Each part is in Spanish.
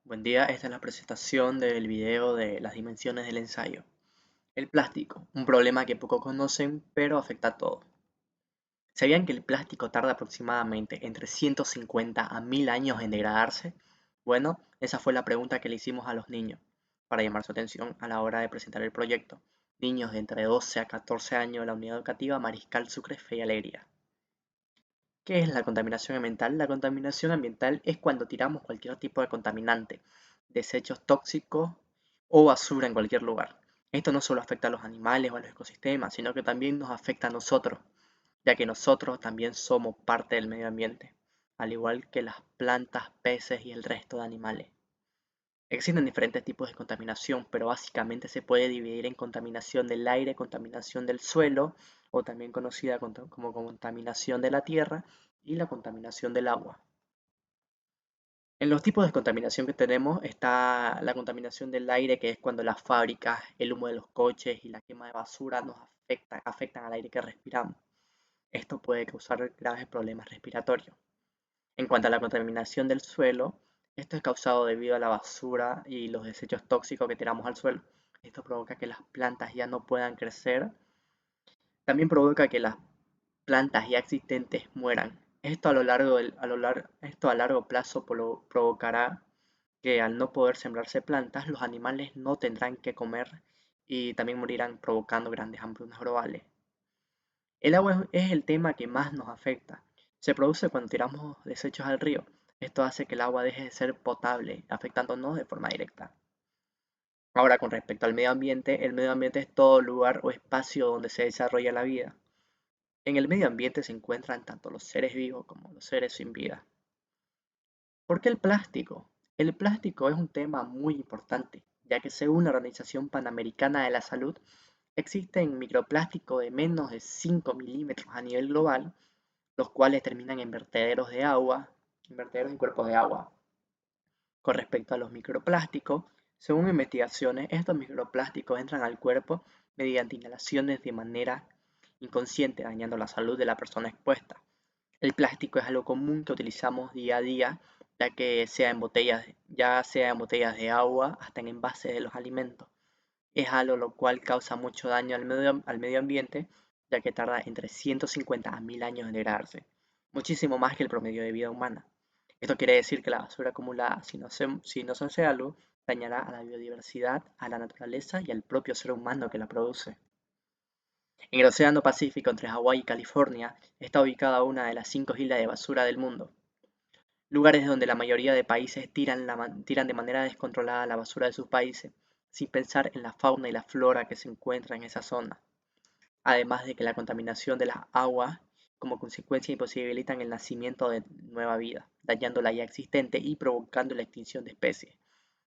Buen día, esta es la presentación del video de las dimensiones del ensayo. El plástico, un problema que poco conocen, pero afecta a todos. ¿Sabían que el plástico tarda aproximadamente entre 150 a 1000 años en degradarse? Bueno, esa fue la pregunta que le hicimos a los niños, para llamar su atención a la hora de presentar el proyecto. Niños de entre 12 a 14 años de la unidad educativa Mariscal Sucre, Fe y Alegría. ¿Qué es la contaminación ambiental? La contaminación ambiental es cuando tiramos cualquier tipo de contaminante, desechos tóxicos o basura en cualquier lugar. Esto no solo afecta a los animales o a los ecosistemas, sino que también nos afecta a nosotros, ya que nosotros también somos parte del medio ambiente, al igual que las plantas, peces y el resto de animales. Existen diferentes tipos de contaminación, pero básicamente se puede dividir en contaminación del aire, contaminación del suelo, o también conocida como contaminación de la tierra, y la contaminación del agua. En los tipos de contaminación que tenemos está la contaminación del aire, que es cuando las fábricas, el humo de los coches y la quema de basura nos afectan al aire que respiramos. Esto puede causar graves problemas respiratorios. En cuanto a la contaminación del suelo, esto es causado debido a la basura y los desechos tóxicos que tiramos al suelo. Esto provoca que las plantas ya no puedan crecer. También provoca que las plantas ya existentes mueran. Esto esto a largo plazo provocará que al no poder sembrarse plantas, los animales no tendrán que comer y también morirán provocando grandes hambrunas globales. El agua es el tema que más nos afecta. Se produce cuando tiramos desechos al río. Esto hace que el agua deje de ser potable, afectándonos de forma directa. Ahora, con respecto al medio ambiente, el medio ambiente es todo lugar o espacio donde se desarrolla la vida. En el medio ambiente se encuentran tanto los seres vivos como los seres sin vida. ¿Por qué el plástico? El plástico es un tema muy importante, ya que según la Organización Panamericana de la Salud, existen microplásticos de menos de 5 milímetros a nivel global, los cuales terminan en vertederos de agua, en vertederos y cuerpos de agua. Con respecto a los microplásticos, según investigaciones, estos microplásticos entran al cuerpo mediante inhalaciones de manera inconsciente, dañando la salud de la persona expuesta. El plástico es algo común que utilizamos día a día, ya sea en botellas de agua hasta en envases de los alimentos. Es algo lo cual causa mucho daño al medio ambiente, ya que tarda entre 150 a 1000 años en degradarse, muchísimo más que el promedio de vida humana. Esto quiere decir que la basura acumulada, si no se hace algo, dañará a la biodiversidad, a la naturaleza y al propio ser humano que la produce. En el Océano Pacífico entre Hawái y California está ubicada una de las 5 islas de basura del mundo, lugares donde la mayoría de países tiran de manera descontrolada la basura de sus países, sin pensar en la fauna y la flora que se encuentra en esa zona, además de que la contaminación de las aguas como consecuencia imposibilitan el nacimiento de nueva vida, dañando la ya existente y provocando la extinción de especies.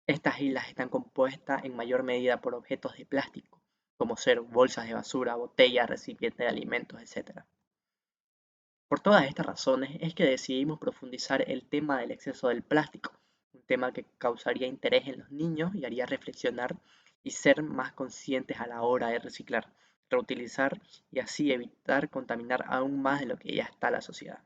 Estas islas están compuestas en mayor medida por objetos de plástico, como ser bolsas de basura, botellas, recipientes de alimentos, etc. Por todas estas razones es que decidimos profundizar el tema del exceso del plástico, un tema que causaría interés en los niños y haría reflexionar y ser más conscientes a la hora de reciclar, reutilizar y así evitar contaminar aún más de lo que ya está la sociedad.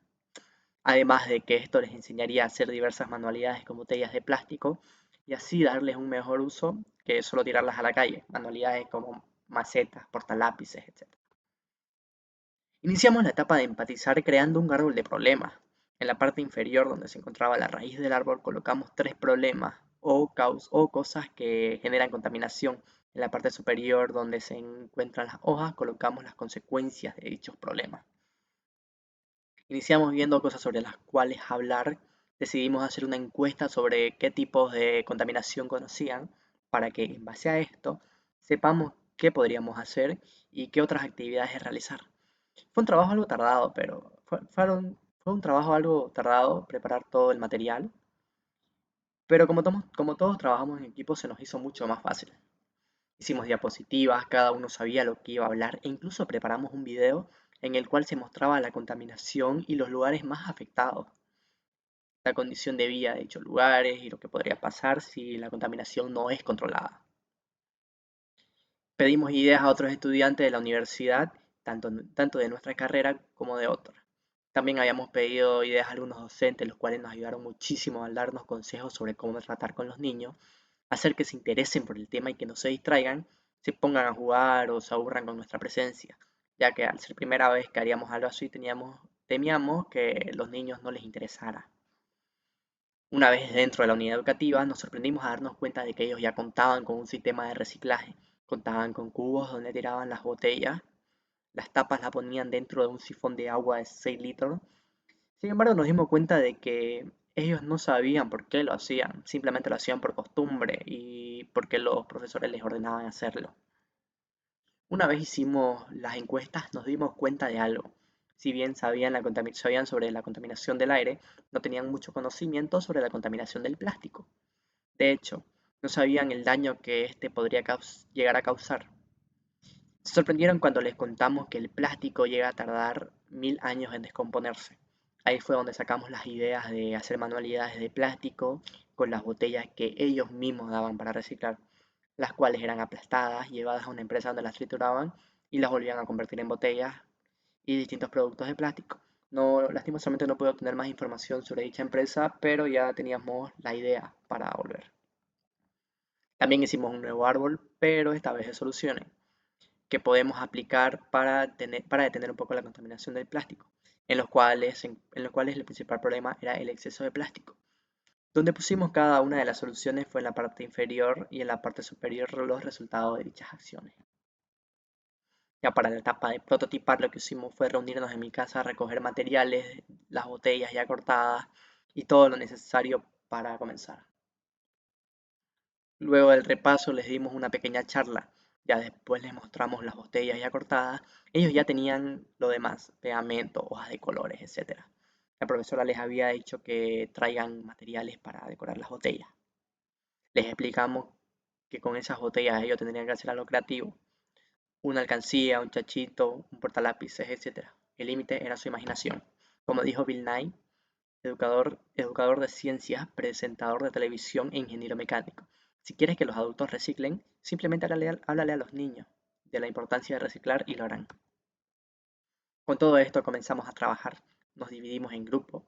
Además de que esto les enseñaría a hacer diversas manualidades con botellas de plástico y así darles un mejor uso que solo tirarlas a la calle, manualidades como macetas, portalápices, etc. Iniciamos la etapa de empatizar creando un árbol de problemas. En la parte inferior, donde se encontraba la raíz del árbol, colocamos tres problemas o cosas que generan contaminación. En la parte superior, donde se encuentran las hojas, colocamos las consecuencias de dichos problemas. Iniciamos viendo cosas sobre las cuales hablar. Decidimos hacer una encuesta sobre qué tipos de contaminación conocían, para que en base a esto sepamos qué podríamos hacer y qué otras actividades realizar. Fue un trabajo algo tardado, pero fue un trabajo algo tardado preparar todo el material, pero como todos trabajamos en equipo se nos hizo mucho más fácil. Hicimos diapositivas, cada uno sabía lo que iba a hablar e incluso preparamos un video en el cual se mostraba la contaminación y los lugares más afectados, la condición de vida de dichos lugares y lo que podría pasar si la contaminación no es controlada. Pedimos ideas a otros estudiantes de la universidad, tanto de nuestra carrera como de otras. También habíamos pedido ideas a algunos docentes, los cuales nos ayudaron muchísimo al darnos consejos sobre cómo tratar con los niños, hacer que se interesen por el tema y que no se distraigan, se pongan a jugar o se aburran con nuestra presencia, ya que al ser primera vez que haríamos algo así temíamos que los niños no les interesara. Una vez dentro de la unidad educativa, nos sorprendimos a darnos cuenta de que ellos ya contaban con un sistema de reciclaje, contaban con cubos donde tiraban las botellas, las tapas las ponían dentro de un sifón de agua de 6 litros. Sin embargo, nos dimos cuenta de que ellos no sabían por qué lo hacían, simplemente lo hacían por costumbre y porque los profesores les ordenaban hacerlo. Una vez hicimos las encuestas, nos dimos cuenta de algo. Si bien sabían sobre la contaminación del aire, no tenían mucho conocimiento sobre la contaminación del plástico. De hecho, no sabían el daño que éste podría llegar a causar. Se sorprendieron cuando les contamos que el plástico llega a tardar 1000 años en descomponerse. Ahí fue donde sacamos las ideas de hacer manualidades de plástico con las botellas que ellos mismos daban para reciclar, las cuales eran aplastadas, llevadas a una empresa donde las trituraban y las volvían a convertir en botellas y distintos productos de plástico. No, lastimosamente no puedo obtener más información sobre dicha empresa, pero ya teníamos la idea para volver. También hicimos un nuevo árbol, pero esta vez de soluciones que podemos aplicar para detener un poco la contaminación del plástico, en los cuales el principal problema era el exceso de plástico. Donde pusimos cada una de las soluciones fue en la parte inferior y en la parte superior los resultados de dichas acciones. Ya para la etapa de prototipar lo que hicimos fue reunirnos en mi casa, recoger materiales, las botellas ya cortadas y todo lo necesario para comenzar. Luego del repaso les dimos una pequeña charla, ya después les mostramos las botellas ya cortadas, ellos ya tenían lo demás, pegamento, hojas de colores, etcétera. La profesora les había dicho que traigan materiales para decorar las botellas. Les explicamos que con esas botellas ellos tendrían que hacer algo creativo, una alcancía, un chachito, un portalápices, etcétera. El límite era su imaginación. Como dijo Bill Nye, educador de ciencias, presentador de televisión e ingeniero mecánico. Si quieres que los adultos reciclen, simplemente háblale a los niños de la importancia de reciclar y lo harán. Con todo esto comenzamos a trabajar. Nos dividimos en grupos.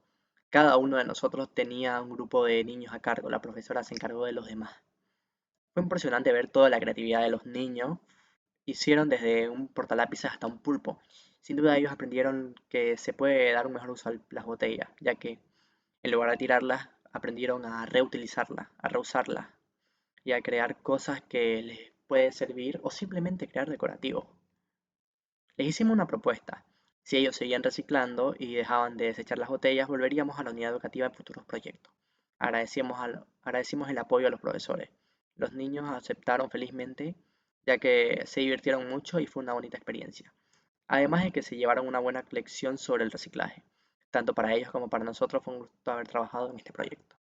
Cada uno de nosotros tenía un grupo de niños a cargo. La profesora se encargó de los demás. Fue impresionante ver toda la creatividad de los niños. Hicieron desde un portalápices hasta un pulpo. Sin duda ellos aprendieron que se puede dar un mejor uso a las botellas, ya que en lugar de tirarlas, aprendieron a reutilizarlas, a reusarlas y a crear cosas que les puede servir o simplemente crear decorativos. Les hicimos una propuesta. Si ellos seguían reciclando y dejaban de desechar las botellas, volveríamos a la unidad educativa en futuros proyectos. Agradecimos el apoyo a los profesores. Los niños aceptaron felizmente, ya que se divirtieron mucho y fue una bonita experiencia. Además de que se llevaron una buena lección sobre el reciclaje. Tanto para ellos como para nosotros fue un gusto haber trabajado en este proyecto.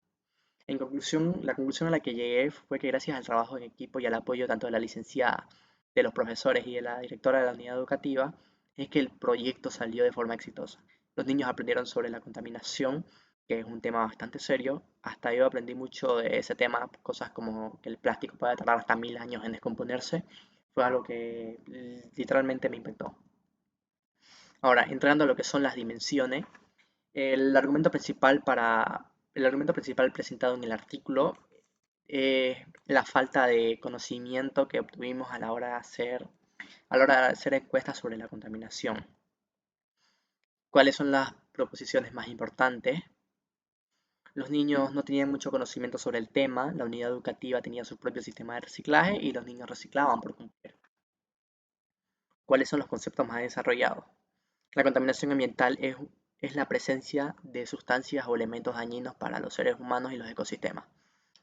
En conclusión, la conclusión a la que llegué fue que gracias al trabajo en equipo y al apoyo tanto de la licenciada, de los profesores y de la directora de la unidad educativa, es que el proyecto salió de forma exitosa. Los niños aprendieron sobre la contaminación, que es un tema bastante serio. Hasta yo aprendí mucho de ese tema, cosas como que el plástico puede tardar hasta 1000 años en descomponerse. Fue algo que literalmente me impactó. Ahora, entrando a lo que son las dimensiones, el argumento principal el argumento principal presentado en el artículo es la falta de conocimiento que obtuvimos a la hora de hacer encuestas sobre la contaminación. ¿Cuáles son las proposiciones más importantes? Los niños no tenían mucho conocimiento sobre el tema, la unidad educativa tenía su propio sistema de reciclaje y los niños reciclaban por cumplir. ¿Cuáles son los conceptos más desarrollados? La contaminación ambiental es la presencia de sustancias o elementos dañinos para los seres humanos y los ecosistemas.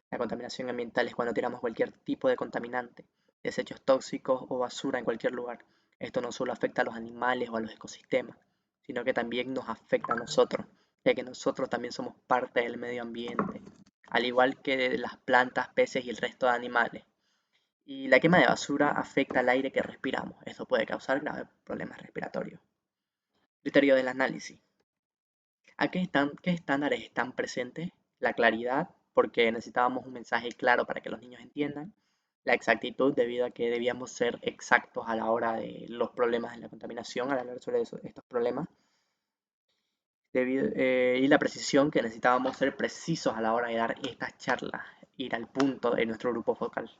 La contaminación ambiental es cuando tiramos cualquier tipo de contaminante, desechos tóxicos o basura en cualquier lugar. Esto no solo afecta a los animales o a los ecosistemas, sino que también nos afecta a nosotros, ya que nosotros también somos parte del medio ambiente, al igual que de las plantas, peces y el resto de animales. Y la quema de basura afecta al aire que respiramos. Esto puede causar graves problemas respiratorios. Criterio del análisis. ¿Qué estándares están presentes? La claridad, porque necesitábamos un mensaje claro para que los niños entiendan. La exactitud, debido a que debíamos ser exactos a la hora de los problemas de la contaminación, al hablar sobre estos problemas. y la precisión que necesitábamos ser precisos a la hora de dar estas charlas, ir al punto de nuestro grupo focal.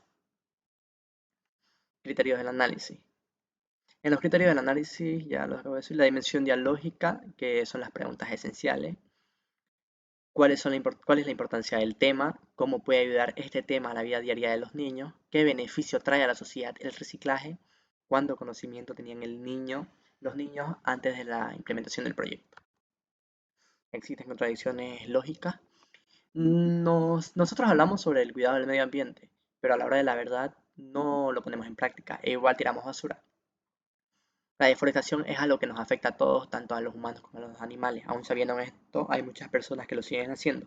Criterios del análisis. En los criterios del análisis, ya lo acabo de decir, la dimensión dialógica, que son las preguntas esenciales. ¿Cuál es la importancia del tema? ¿Cómo puede ayudar este tema a la vida diaria de los niños? ¿Qué beneficio trae a la sociedad el reciclaje? ¿Cuánto conocimiento tenían los niños antes de la implementación del proyecto? ¿Existen contradicciones lógicas? Nosotros hablamos sobre el cuidado del medio ambiente, pero a la hora de la verdad no lo ponemos en práctica e igual tiramos basura. La deforestación es algo que nos afecta a todos, tanto a los humanos como a los animales. Aún sabiendo esto, hay muchas personas que lo siguen haciendo.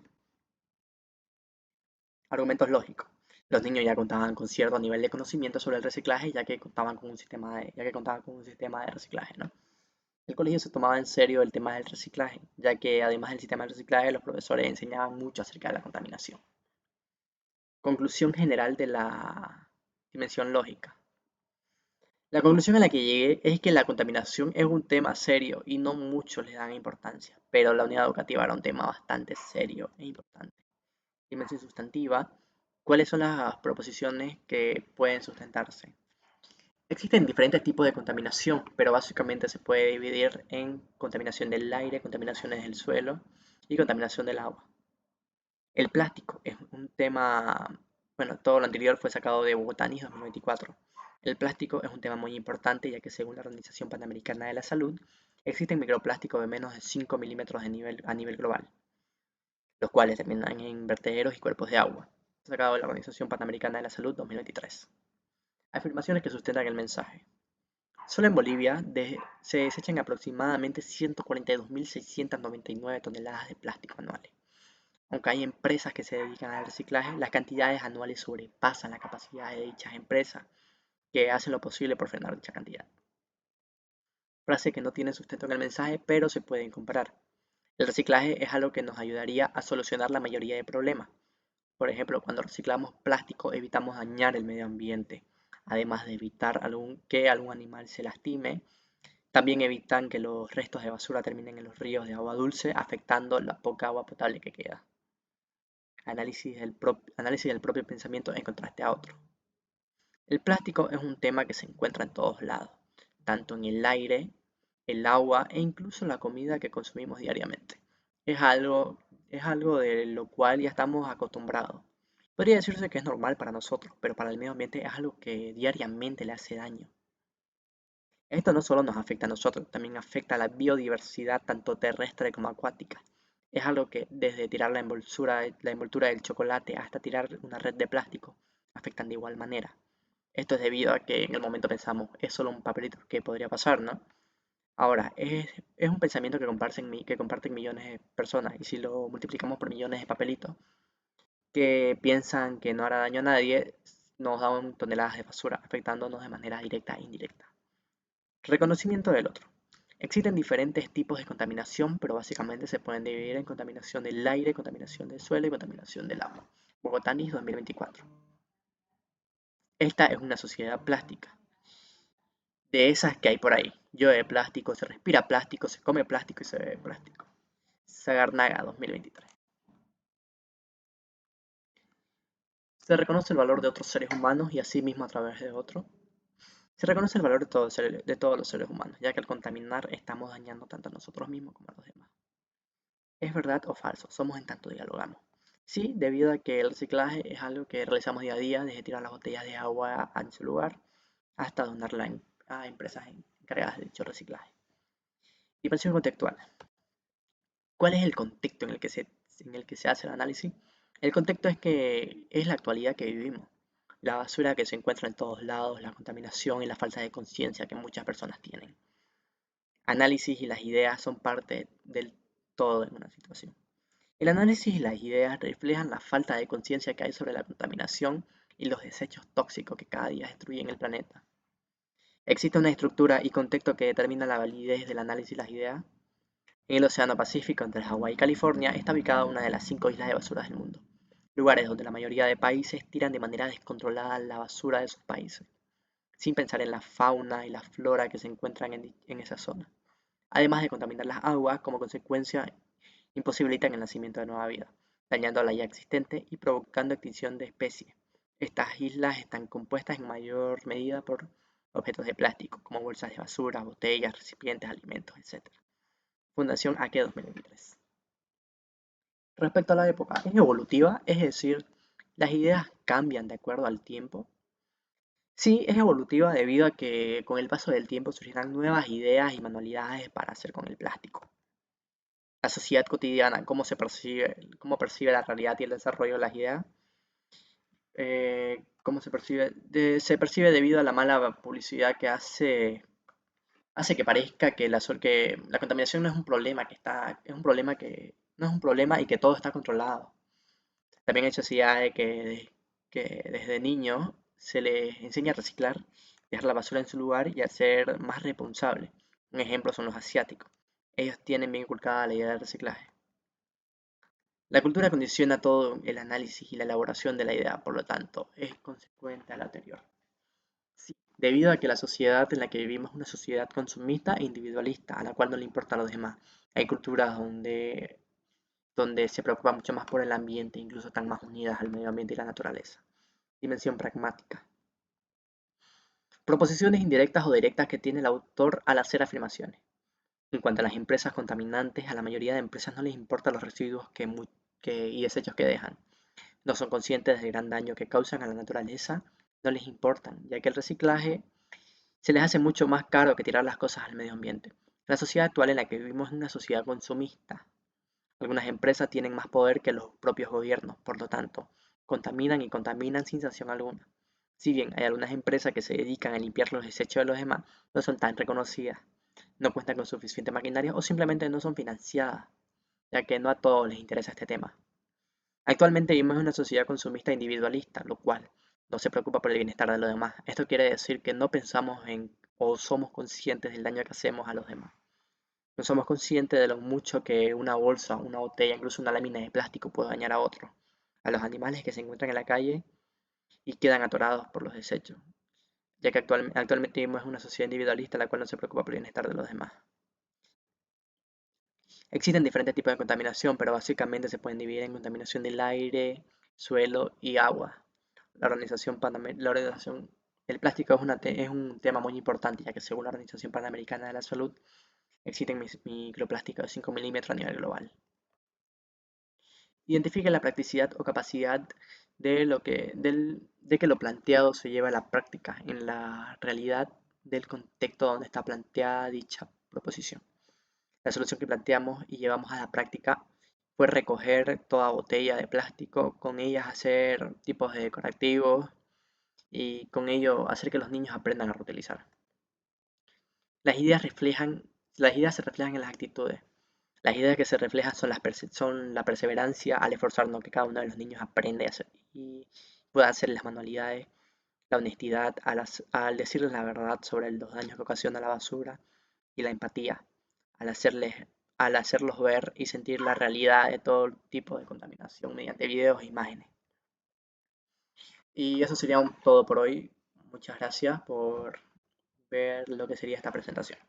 Argumentos lógicos. Los niños ya contaban con cierto nivel de conocimiento sobre el reciclaje, ya que contaban con un sistema de reciclaje, ¿no? El colegio se tomaba en serio el tema del reciclaje, ya que además del sistema de reciclaje, los profesores enseñaban mucho acerca de la contaminación. Conclusión general de la dimensión lógica. La conclusión a la que llegué es que la contaminación es un tema serio y no muchos le dan importancia, pero la unidad educativa era un tema bastante serio e importante. Dimensión sustantiva. ¿Cuáles son las proposiciones que pueden sustentarse? Existen diferentes tipos de contaminación, pero básicamente se puede dividir en contaminación del aire, contaminaciones del suelo y contaminación del agua. El plástico es un tema, bueno, todo lo anterior fue sacado de Bogotanis 2024. El plástico es un tema muy importante ya que según la Organización Panamericana de la Salud, existen microplásticos de menos de 5 milímetros a nivel global, los cuales terminan en vertederos y cuerpos de agua, sacado de la Organización Panamericana de la Salud 2023. Afirmaciones que sustentan el mensaje. Solo en Bolivia se desechan aproximadamente 142.699 toneladas de plástico anuales. Aunque hay empresas que se dedican al reciclaje, las cantidades anuales sobrepasan la capacidad de dichas empresas, que hacen lo posible por frenar dicha cantidad. Frase que no tiene sustento en el mensaje, pero se pueden comparar. El reciclaje es algo que nos ayudaría a solucionar la mayoría de problemas. Por ejemplo, cuando reciclamos plástico evitamos dañar el medio ambiente, además de evitar que algún animal se lastime. También evitan que los restos de basura terminen en los ríos de agua dulce, afectando la poca agua potable que queda. Análisis del propio pensamiento en contraste a otro. El plástico es un tema que se encuentra en todos lados, tanto en el aire, el agua e incluso la comida que consumimos diariamente. Es algo de lo cual ya estamos acostumbrados. Podría decirse que es normal para nosotros, pero para el medio ambiente es algo que diariamente le hace daño. Esto no solo nos afecta a nosotros, también afecta a la biodiversidad tanto terrestre como acuática. Es algo que desde tirar la envoltura del chocolate hasta tirar una red de plástico afectan de igual manera. Esto es debido a que en el momento pensamos, es solo un papelito que podría pasar, ¿no? Ahora, es un pensamiento que comparten millones de personas y si lo multiplicamos por millones de papelitos que piensan que no hará daño a nadie, nos dan toneladas de basura, afectándonos de manera directa e indirecta. Reconocimiento del otro. Existen diferentes tipos de contaminación, pero básicamente se pueden dividir en contaminación del aire, contaminación del suelo y contaminación del agua. Bogotanis 2024. Esta es una sociedad plástica, de esas que hay por ahí. Llueve plástico, se respira plástico, se come plástico y se bebe plástico. Sagarnaga 2023. Se reconoce el valor de otros seres humanos y asimismo a través de otro. Se reconoce el valor de todos los seres humanos, ya que al contaminar estamos dañando tanto a nosotros mismos como a los demás. ¿Es verdad o falso? Somos en tanto dialogamos. Sí, debido a que el reciclaje es algo que realizamos día a día, desde tirar las botellas de agua en su lugar hasta donarla a empresas encargadas de dicho reciclaje. Dimensión contextual. ¿Cuál es el contexto en el que se hace el análisis? El contexto es que es la actualidad que vivimos. La basura que se encuentra en todos lados, la contaminación y la falta de conciencia que muchas personas tienen. Análisis y las ideas son parte del todo en una situación. El análisis y las ideas reflejan la falta de conciencia que hay sobre la contaminación y los desechos tóxicos que cada día destruyen el planeta. ¿Existe una estructura y contexto que determina la validez del análisis y las ideas? En el Océano Pacífico, entre Hawái y California, está ubicada una de las 5 islas de basura del mundo, lugares donde la mayoría de países tiran de manera descontrolada la basura de sus países, sin pensar en la fauna y la flora que se encuentran en esa zona. además de contaminar las aguas, como consecuencia imposibilitan el nacimiento de nueva vida, dañando a la ya existente y provocando extinción de especies. Estas islas están compuestas en mayor medida por objetos de plástico, como bolsas de basura, botellas, recipientes, alimentos, etc. Fundación AQ 2023. Respecto a la época, es evolutiva, es decir, las ideas cambian de acuerdo al tiempo. Sí, es evolutiva debido a que con el paso del tiempo surgirán nuevas ideas y manualidades para hacer con el plástico. La sociedad cotidiana, cómo percibe la realidad y el desarrollo de las ideas, cómo se percibe, se percibe debido a la mala publicidad que hace que parezca que que la contaminación no es un problema, es un problema que no es un problema y que todo está controlado. También hay sociedades que desde niños se les enseña a reciclar, dejar la basura en su lugar y a ser más responsable. Un ejemplo son los asiáticos. Ellos tienen bien inculcada la idea del reciclaje. La cultura condiciona todo el análisis y la elaboración de la idea, por lo tanto, es consecuente a la anterior. Sí, debido a que la sociedad en la que vivimos es una sociedad consumista e individualista, a la cual no le importan los demás. Hay culturas donde se preocupa mucho más por el ambiente, incluso están más unidas al medio ambiente y la naturaleza. Dimensión pragmática. Proposiciones indirectas o directas que tiene el autor al hacer afirmaciones. En cuanto a las empresas contaminantes, a la mayoría de empresas no les importan los residuos y desechos que dejan. No son conscientes del gran daño que causan a la naturaleza, no les importan, ya que el reciclaje se les hace mucho más caro que tirar las cosas al medio ambiente. La sociedad actual en la que vivimos es una sociedad consumista. Algunas empresas tienen más poder que los propios gobiernos, por lo tanto, contaminan y contaminan sin sanción alguna. Si bien hay algunas empresas que se dedican a limpiar los desechos de los demás, no son tan reconocidas, no cuentan con suficiente maquinaria o simplemente no son financiadas, ya que no a todos les interesa este tema. Actualmente vivimos en una sociedad consumista e individualista, lo cual no se preocupa por el bienestar de los demás. Esto quiere decir que no pensamos en o somos conscientes del daño que hacemos a los demás. No somos conscientes de lo mucho que una bolsa, una botella, incluso una lámina de plástico puede dañar a otro, a los animales que se encuentran en la calle y quedan atorados por los desechos, ya que actualmente vivimos en una sociedad individualista la cual no se preocupa por el bienestar de los demás. Existen diferentes tipos de contaminación, pero básicamente se pueden dividir en contaminación del aire, suelo y agua. El plástico es un tema muy importante, ya que según la Organización Panamericana de la Salud, existen microplásticos de 5 milímetros a nivel global. Identifique la practicidad o capacidad de que lo planteado se lleva a la práctica en la realidad del contexto donde está planteada dicha proposición. La solución que planteamos y llevamos a la práctica fue recoger toda botella de plástico, con ellas hacer tipos de decorativos y con ello hacer que los niños aprendan a reutilizar. Las ideas las ideas se reflejan en las actitudes. Las ideas que se reflejan son la perseverancia al esforzarnos que cada uno de los niños aprende a hacer y pueda hacer las manualidades, la honestidad al decirles la verdad sobre los daños que ocasiona la basura y la empatía al al hacerlos ver y sentir la realidad de todo tipo de contaminación mediante videos e imágenes. Y eso sería todo por hoy. Muchas gracias por ver lo que sería esta presentación.